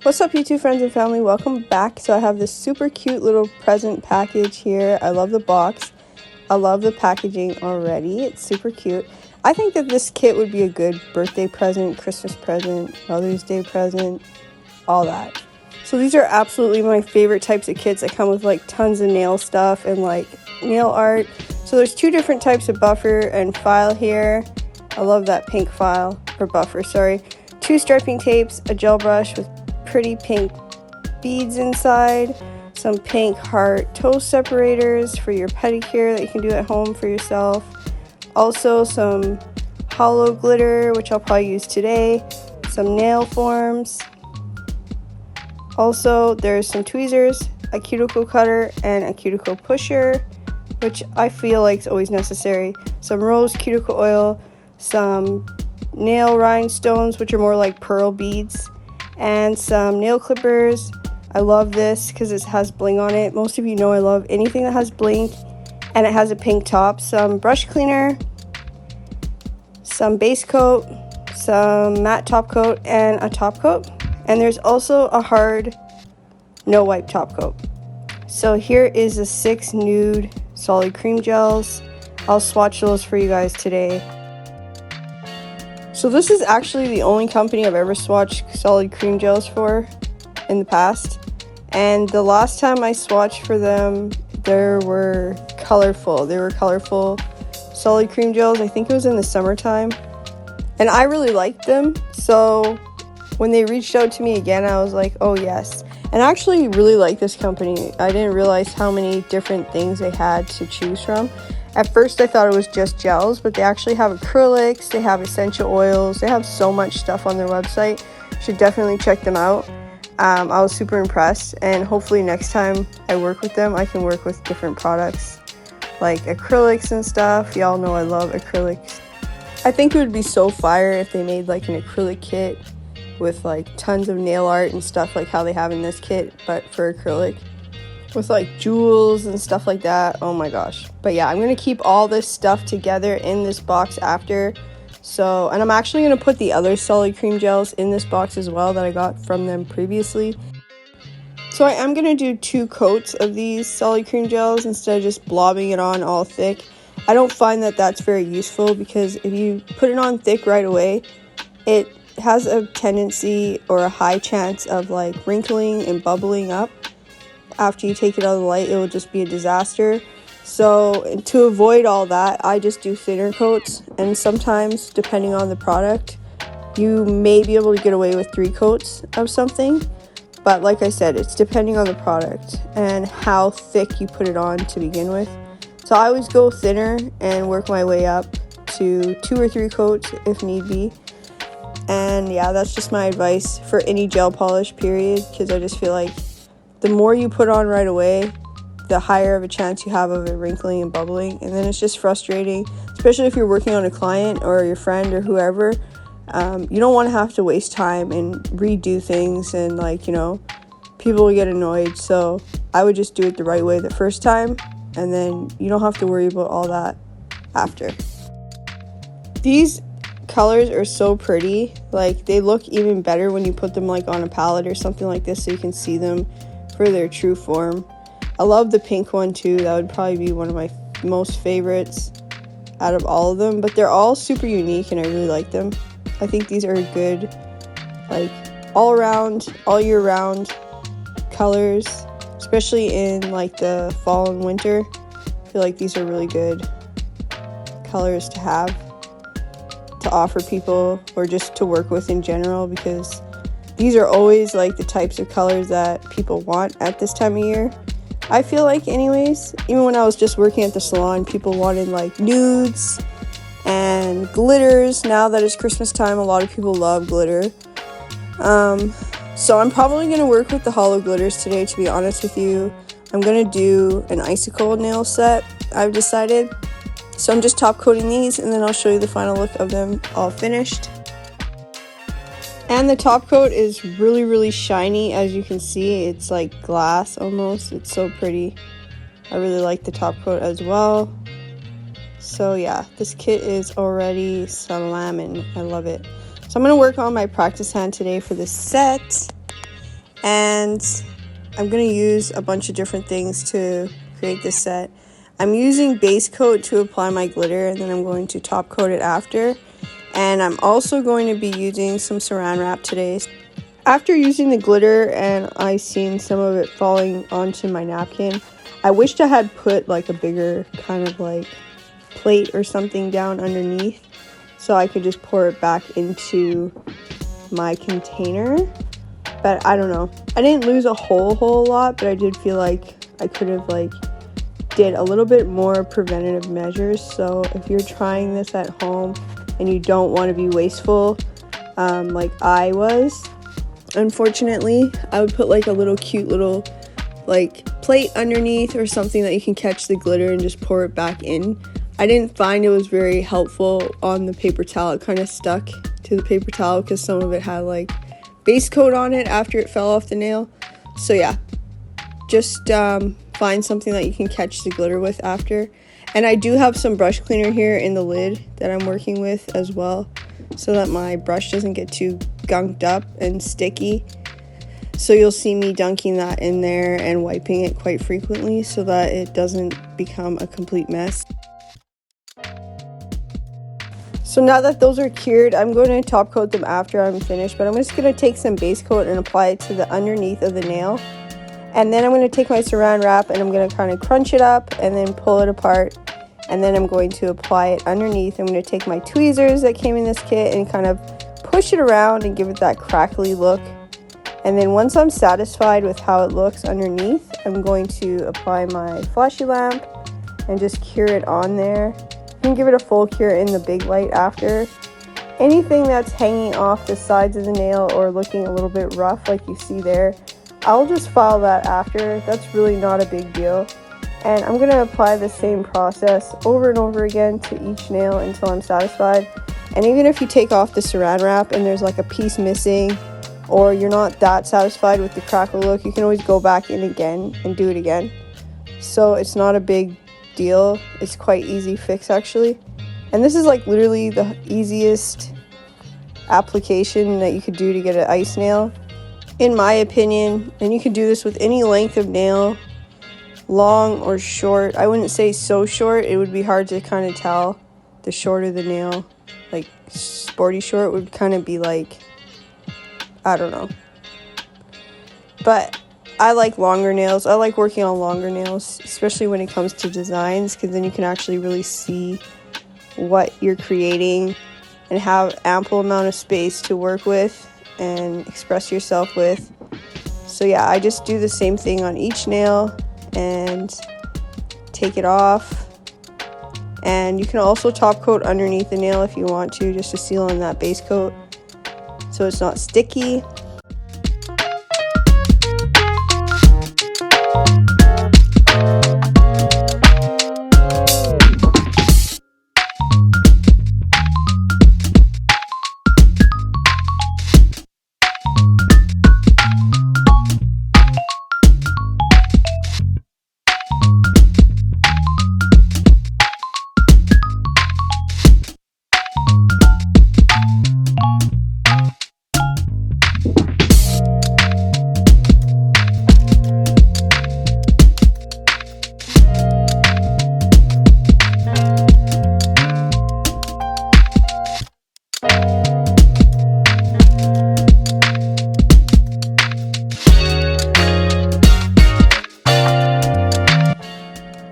What's up, YouTube friends and family? Welcome back. So I have this super cute little present package here. I love the box. I love the packaging already. It's super cute. I think that this kit would be a good birthday present, Christmas present, Mother's Day present, all that. So these are absolutely my favorite types of kits that come with like tons of nail stuff and like nail art. So there's two different types of buffer and file here. I love that pink file, or buffer, sorry. Two striping tapes, a gel brush with pretty pink beads inside, some pink heart toe separators for your pedicure that you can do at home for yourself, also some hollow glitter, which I'll probably use today, some nail forms, also there's some tweezers, a cuticle cutter, and a cuticle pusher, which I feel like is always necessary, some rose cuticle oil, some nail rhinestones, which are more like pearl beads, and some nail clippers. I love this because it has bling on it. Most of you know I love anything that has bling, and it has a pink top. Some brush cleaner, some base coat, some matte top coat, and a top coat. And there's also a hard no wipe top coat. So here is the 6 nude solid cream gels. I'll swatch those for you guys today. So this is actually the only company I've ever swatched solid cream gels for in the past. And the last time I swatched for them, they were colorful. They were colorful solid cream gels. I think it was in the summertime. And I really liked them. So when they reached out to me again, I was like, oh yes. And I actually really like this company. I didn't realize how many different things they had to choose from. At first I thought it was just gels, but they actually have acrylics, they have essential oils, they have so much stuff on their website. You should definitely check them out. I was super impressed, and hopefully next time I work with them, I can work with different products like acrylics and stuff. Y'all know I love acrylics. I think it would be so fire if they made like an acrylic kit with like tons of nail art and stuff like how they have in this kit, but for acrylic, with like jewels and stuff like that. Oh my gosh. But yeah, I'm gonna keep all this stuff together in this box after. So, and I'm actually gonna put the other solid cream gels in this box as well that I got from them previously. So I am gonna do 2 coats of these solid cream gels instead of just blobbing it on all thick. I don't find that that's very useful, because if you put it on thick right away, it has a tendency or a high chance of like wrinkling and bubbling up. After you take it out of the light, it will just be a disaster. So to avoid all that, I just do thinner coats, and sometimes depending on the product, you may be able to get away with 3 coats of something, but like I said, it's depending on the product and how thick you put it on to begin with. So I always go thinner and work my way up to 2 or 3 coats if need be. And yeah, that's just my advice for any gel polish period, because I just feel like the more you put on right away, the higher of a chance you have of it wrinkling and bubbling, and then it's just frustrating, especially if you're working on a client or your friend or whoever. You don't want to have to waste time and redo things, and like, you know, people will get annoyed. So I would just do it the right way the first time, and then you don't have to worry about all that after. These colors are so pretty. Like, they look even better when you put them like on a palette or something like this, so you can see them for their true form. I love the pink one too. That would probably be one of my most favorites out of all of them, but they're all super unique and I really like them. I think these are good, like, all around, all year round colors, especially in like the fall and winter. I feel like these are really good colors to have, to offer people, or just to work with in general, because these are always like the types of colors that people want at this time of year. I feel like anyways, even when I was just working at the salon, people wanted like nudes and glitters. Now that it's Christmas time, a lot of people love glitter. So I'm probably going to work with the hollow glitters today, to be honest with you. I'm going to do an icicle nail set, I've decided. So I'm just top coating these, and then I'll show you the final look of them all finished. And the top coat is really, really shiny. As you can see, it's like glass almost. It's so pretty. I really like the top coat as well. So yeah, this kit is already slamming. I love it. So I'm going to work on my practice hand today for this set. And I'm going to use a bunch of different things to create this set. I'm using base coat to apply my glitter, and then I'm going to top coat it after. And I'm also going to be using some saran wrap today. After using the glitter and I seen some of it falling onto my napkin, I wished I had put like a bigger kind of like plate or something down underneath so I could just pour it back into my container. But I don't know. I didn't lose a whole lot, but I did feel like I could have like did a little bit more preventative measures. So if you're trying this at home and you don't want to be wasteful, like I was, unfortunately, I would put like a little cute little like plate underneath or something that you can catch the glitter and just pour it back in. I didn't find it was very helpful on the paper towel. It kind of stuck to the paper towel because some of it had like base coat on it after it fell off the nail. So yeah, just find something that you can catch the glitter with after. And I do have some brush cleaner here in the lid that I'm working with as well, so that my brush doesn't get too gunked up and sticky. So you'll see me dunking that in there and wiping it quite frequently so that it doesn't become a complete mess. So now that those are cured, I'm going to top coat them after I'm finished, but I'm just going to take some base coat and apply it to the underneath of the nail. And then I'm going to take my saran wrap and I'm going to kind of crunch it up and then pull it apart. And then I'm going to apply it underneath. I'm going to take my tweezers that came in this kit and kind of push it around and give it that crackly look. And then once I'm satisfied with how it looks underneath, I'm going to apply my flashy lamp and just cure it on there. You can give it a full cure in the big light after. Anything that's hanging off the sides of the nail or looking a little bit rough like you see there, I'll just file that after. That's really not a big deal. And I'm going to apply the same process over and over again to each nail until I'm satisfied. And even if you take off the saran wrap and there's like a piece missing, or you're not that satisfied with the crackle look, you can always go back in again and do it again. So it's not a big deal. It's quite easy fix actually. And this is like literally the easiest application that you could do to get an ice nail, in my opinion. And you can do this with any length of nail, long or short. I wouldn't say so short. It would be hard to kind of tell. The shorter the nail, like sporty short, would kind of be like, I don't know. But I like longer nails. I like working on longer nails, especially when it comes to designs, because then you can actually really see what you're creating and have ample amount of space to work with and express yourself with. So yeah, I just do the same thing on each nail and take it off. And you can also top coat underneath the nail if you want to, just to seal in that base coat so it's not sticky.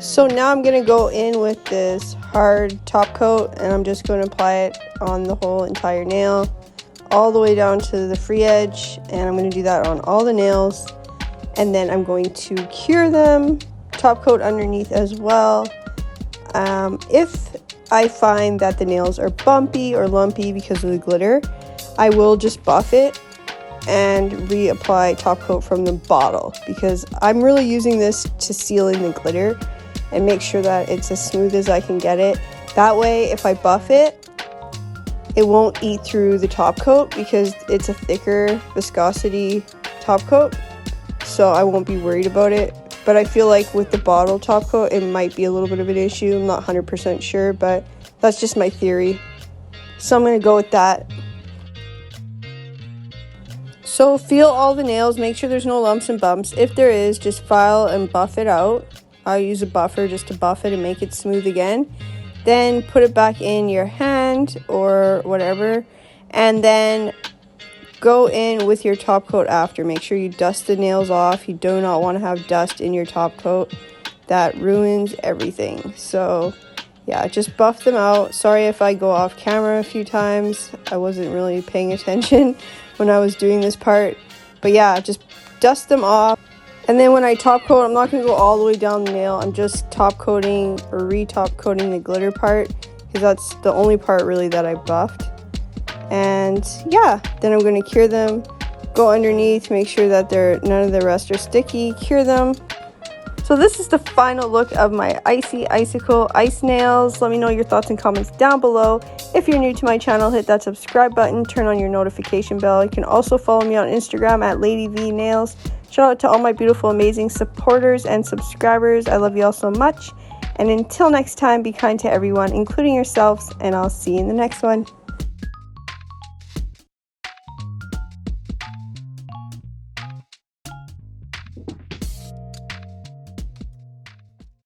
So now I'm going to go in with this hard top coat and I'm just going to apply it on the whole entire nail all the way down to the free edge, and I'm going to do that on all the nails. And then I'm going to cure them, top coat underneath as well. If I find that the nails are bumpy or lumpy because of the glitter, I will just buff it and reapply top coat from the bottle, because I'm really using this to seal in the glitter and make sure that it's as smooth as I can get it. That way, if I buff it, it won't eat through the top coat because it's a thicker viscosity top coat, so I won't be worried about it. But I feel like with the bottle top coat, it might be a little bit of an issue. I'm not 100% sure, but that's just my theory. So I'm going to go with that. So feel all the nails, make sure there's no lumps and bumps. If there is, just file and buff it out. I'll use a buffer just to buff it and make it smooth again. Then put it back in your hand or whatever, and then go in with your top coat after. Make sure you dust the nails off. You do not want to have dust in your top coat. That ruins everything. So yeah, just buff them out. Sorry if I go off camera a few times. I wasn't really paying attention when I was doing this part. But yeah, just dust them off. And then when I top coat, I'm not going to go all the way down the nail. I'm just top coating or re-top coating the glitter part, because that's the only part really that I buffed. And yeah, then I'm going to cure them. Go underneath, make sure that none of the rest are sticky. Cure them. So this is the final look of my icy icicle ice nails. Let me know your thoughts and comments down below. If you're new to my channel, hit that subscribe button, turn on your notification bell. You can also follow me on Instagram at LadyVNails. Shout out to all my beautiful, amazing supporters and subscribers. I love you all so much. And until next time, be kind to everyone, including yourselves, and I'll see you in the next one.